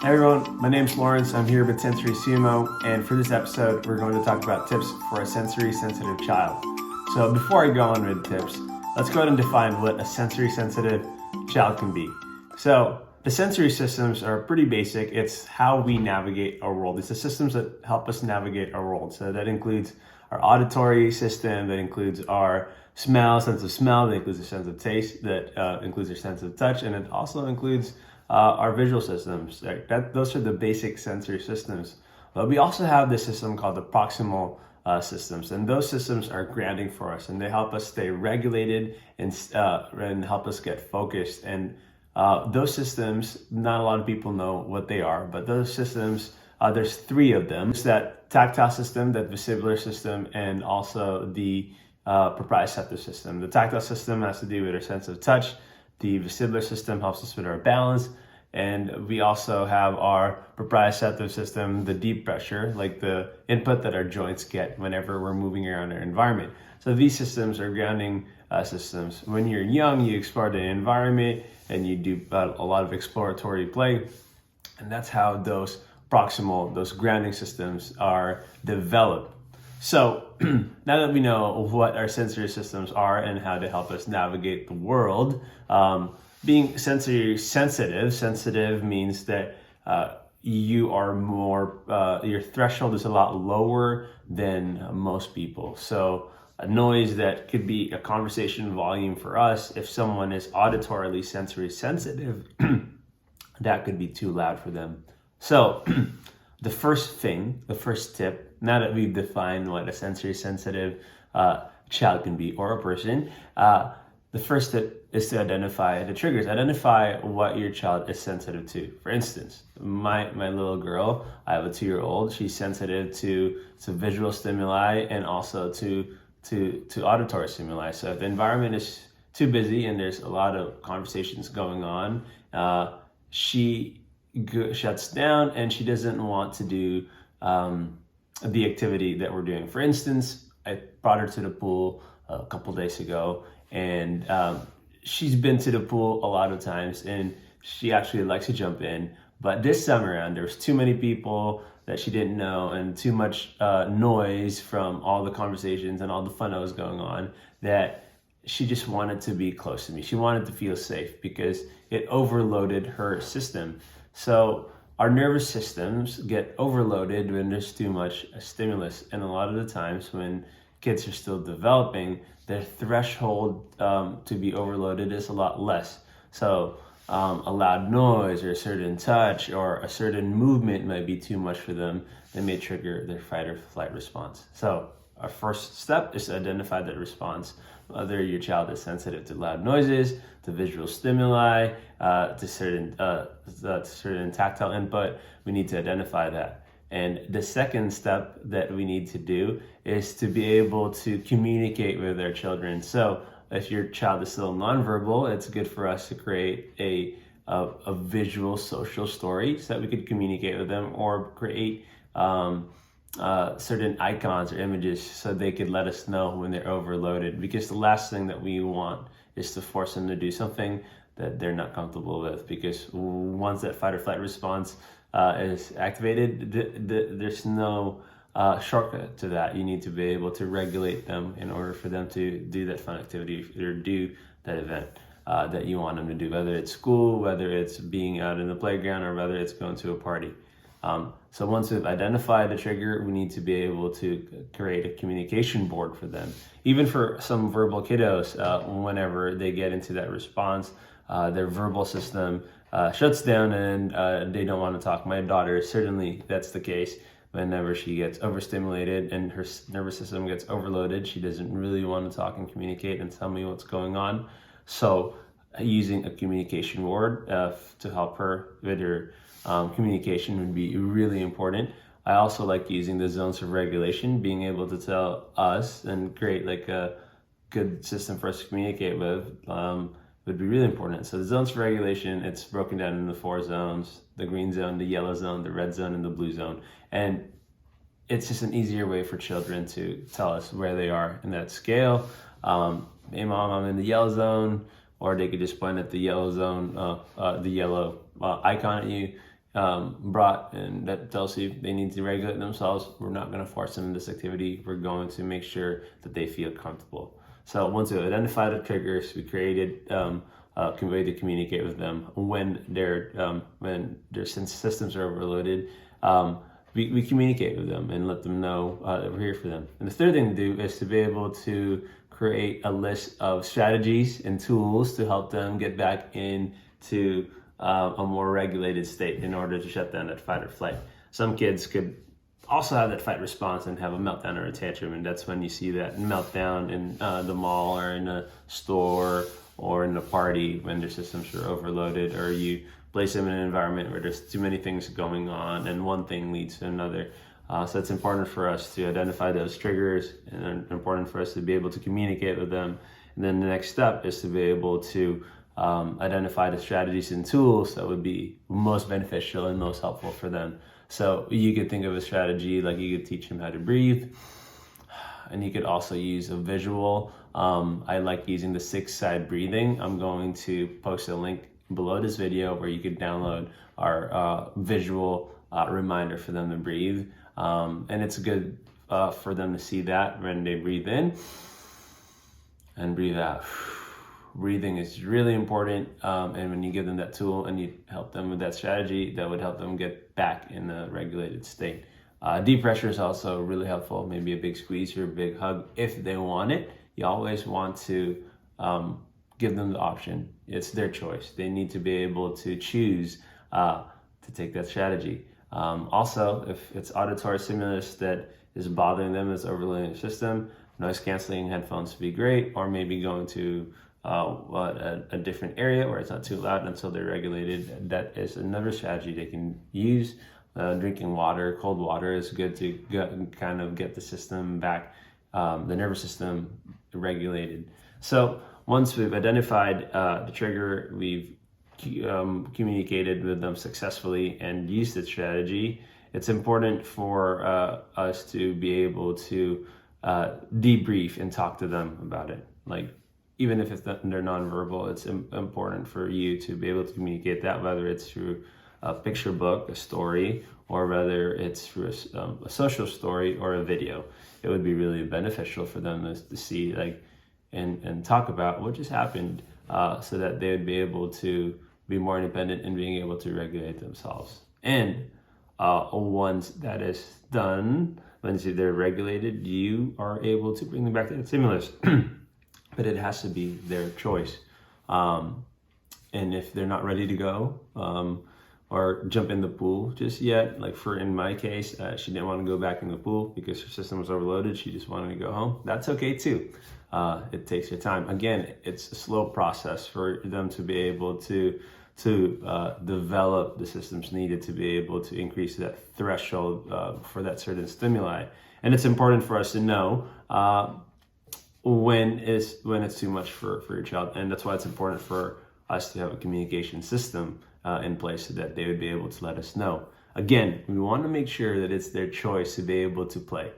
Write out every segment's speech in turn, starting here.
Hey everyone, my name's Lawrence. I'm here with Sensory Sumo, and for this episode, we're going to talk about tips for a sensory sensitive child. So before I go on with tips, let's go ahead and define what a sensory sensitive child can be. So the sensory systems are pretty basic. It's how we navigate our world. It's the systems that help us navigate our world. So that includes our auditory system, that includes our sense of smell, that includes our sense of taste, that includes our sense of touch, and it also includes our visual systems. Those are the basic sensory systems. But we also have this system called the proximal systems, and those systems are grounding for us, and they help us stay regulated and help us get focused. And those systems, not a lot of people know what they are, but those systems, there's three of them. It's that tactile system, that vestibular system, and also the proprioceptive system. The tactile system has to do with our sense of touch. The vestibular system helps us with our balance. And we also have our proprioceptive system, the deep pressure, like the input that our joints get whenever we're moving around our environment. So these systems are grounding systems. When you're young, you explore the environment and you do a lot of exploratory play. And that's how those grounding systems are developed. So now that we know what our sensory systems are and how to help us navigate the world, being sensory sensitive means that you are more, your threshold is a lot lower than most people. So a noise that could be a conversation volume for us, if someone is auditorily sensory sensitive, that could be too loud for them. So the first tip, now that we've defined what a sensory sensitive child can be or a person, the first tip is to identify the triggers. Identify what your child is sensitive to. For instance, my little girl, I have a 2-year-old, she's sensitive to visual stimuli and also to auditory stimuli. So if the environment is too busy and there's a lot of conversations going on, she shuts down and she doesn't want to do the activity that we're doing. For instance, I brought her to the pool a couple days ago, and she's been to the pool a lot of times and she actually likes to jump in. But this time around, there was too many people that she didn't know and too much noise from all the conversations and all the fun that was going on, that she just wanted to be close to me. She wanted to feel safe because it overloaded her system. So our nervous systems get overloaded when there's too much stimulus. And a lot of the times when kids are still developing, their threshold to be overloaded is a lot less. So a loud noise or a certain touch or a certain movement might be too much for them. They may trigger their fight or flight response. So our first step is to identify that response. Whether your child is sensitive to loud noises, to visual stimuli, to certain tactile input, we need to identify that. And the second step that we need to do is to be able to communicate with our children. So if your child is still nonverbal, it's good for us to create a visual social story so that we could communicate with them, or create certain icons or images so they could let us know when they're overloaded. Because the last thing that we want is to force them to do something that they're not comfortable with, because once that fight or flight response is activated, there's no shortcut to that. You need to be able to regulate them in order for them to do that fun activity or do that event that you want them to do, whether it's school, whether it's being out in the playground, or whether it's going to a party. So once we've identified the trigger, we need to be able to create a communication board for them. Even for some verbal kiddos, whenever they get into that response, their verbal system shuts down and they don't want to talk. My daughter, certainly that's the case. Whenever she gets overstimulated and her nervous system gets overloaded, she doesn't really want to talk and communicate and tell me what's going on. So using a communication board to help her with her communication would be really important. I also like using the zones of regulation, being able to tell us and create like a good system for us to communicate with would be really important. So the zones of regulation, it's broken down into 4 zones: the green zone, the yellow zone, the red zone, and the blue zone. And it's just an easier way for children to tell us where they are in that scale. Hey mom, I'm in the yellow zone, or they could just point at the yellow zone, the yellow icon at you brought and that tells you they need to regulate themselves, we're not going to force them in this activity. We're going to make sure that they feel comfortable. So once we identify the triggers, we created a way to communicate with them when their systems are overloaded. We communicate with them and let them know that we're here for them. And the third thing to do is to be able to create a list of strategies and tools to help them get back into a more regulated state in order to shut down that fight or flight. Some kids could also have that fight response and have a meltdown or a tantrum, and that's when you see that meltdown in the mall or in a store or in a party when their systems are overloaded, or you place them in an environment where there's too many things going on and one thing leads to another. So it's important for us to identify those triggers, and important for us to be able to communicate with them. And then the next step is to be able to identify the strategies and tools that would be most beneficial and most helpful for them. So you could think of a strategy like you could teach them how to breathe, and you could also use a visual. I like using the 6-side breathing. I'm going to post a link below this video where you could download our visual reminder for them to breathe. And it's good for them to see that when they breathe in and breathe out. Breathing is really important, and when you give them that tool and you help them with that strategy, that would help them get back in a regulated state. Deep pressure is also really helpful, maybe a big squeeze or a big hug if they want it. You always want to give them the option. It's their choice. They need to be able to choose to take that strategy. Also, if it's auditory stimulus that is bothering them, is overloading the system, noise canceling headphones would be great, or maybe going to a different area where it's not too loud until they're regulated. That is another strategy they can use. Drinking water, cold water is good to kind of get the system back, the nervous system regulated. So once we've identified the trigger, we've communicated with them successfully and used the strategy, it's important for us to be able to debrief and talk to them about it. Like, even if they're nonverbal, it's important for you to be able to communicate that, whether it's through a picture book, a story, or whether it's through a social story or a video. It would be really beneficial for them to see, like, and talk about what just happened, so that they would be able to be more independent and being able to regulate themselves. And once that is done, once they're regulated, you are able to bring them back to the stimulus. But it has to be their choice. And if they're not ready to go or jump in the pool just yet, like in my case, she didn't want to go back in the pool because her system was overloaded. She just wanted to go home. That's okay too. It takes your time. Again, it's a slow process for them to be able to develop the systems needed to be able to increase that threshold for that certain stimuli. And it's important for us to know when it's too much for your child, and that's why it's important for us to have a communication system in place so that they would be able to let us know. Again, we want to make sure that it's their choice to be able to play,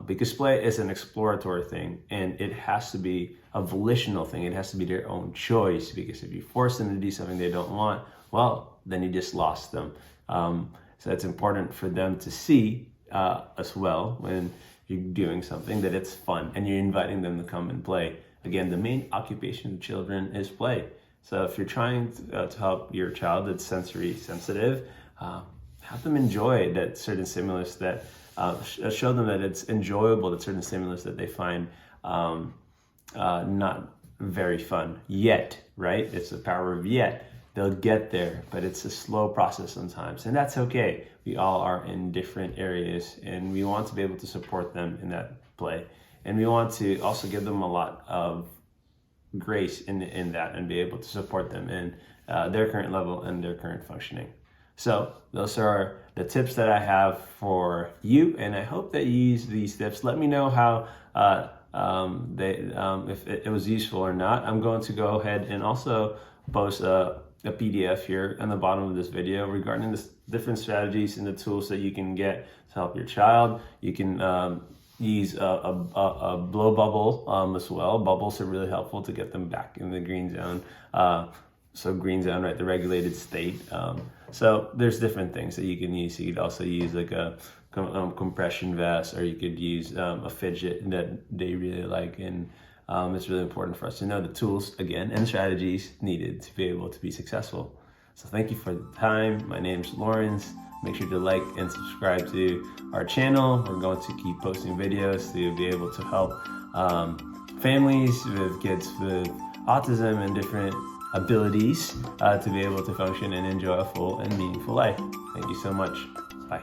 because play is an exploratory thing, and it has to be a volitional thing. It has to be their own choice, because if you force them to do something they don't want, well, then you just lost them. So it's important for them to see as well when you're doing something that it's fun and you're inviting them to come and play. Again, the main occupation of children is play. So if you're trying to help your child that's sensory sensitive, have them enjoy that certain stimulus, that show them that it's enjoyable, that certain stimulus that they find not very fun yet, right? It's the power of yet. They'll get there, but it's a slow process sometimes, and that's okay. We all are in different areas, and we want to be able to support them in that play, and we want to also give them a lot of grace in that, and be able to support them in their current level and their current functioning. So those are the tips that I have for you, and I hope that you use these tips. Let me know how if it was useful or not. I'm going to go ahead and also post a PDF here on the bottom of this video regarding the different strategies and the tools that you can get to help your child. You can use a blow bubble as well. Bubbles are really helpful to get them back in the green zone. So green zone, right, the regulated state. So there's different things that you can use. You could also use like a compression vest, or you could use a fidget that they really like. And it's really important for us to know the tools, again, and strategies needed to be able to be successful. So thank you for the time. My name's Lawrence. Make sure to like and subscribe to our channel. We're going to keep posting videos to be able to help families with kids with autism and different abilities to be able to function and enjoy a full and meaningful life. Thank you so much. Bye.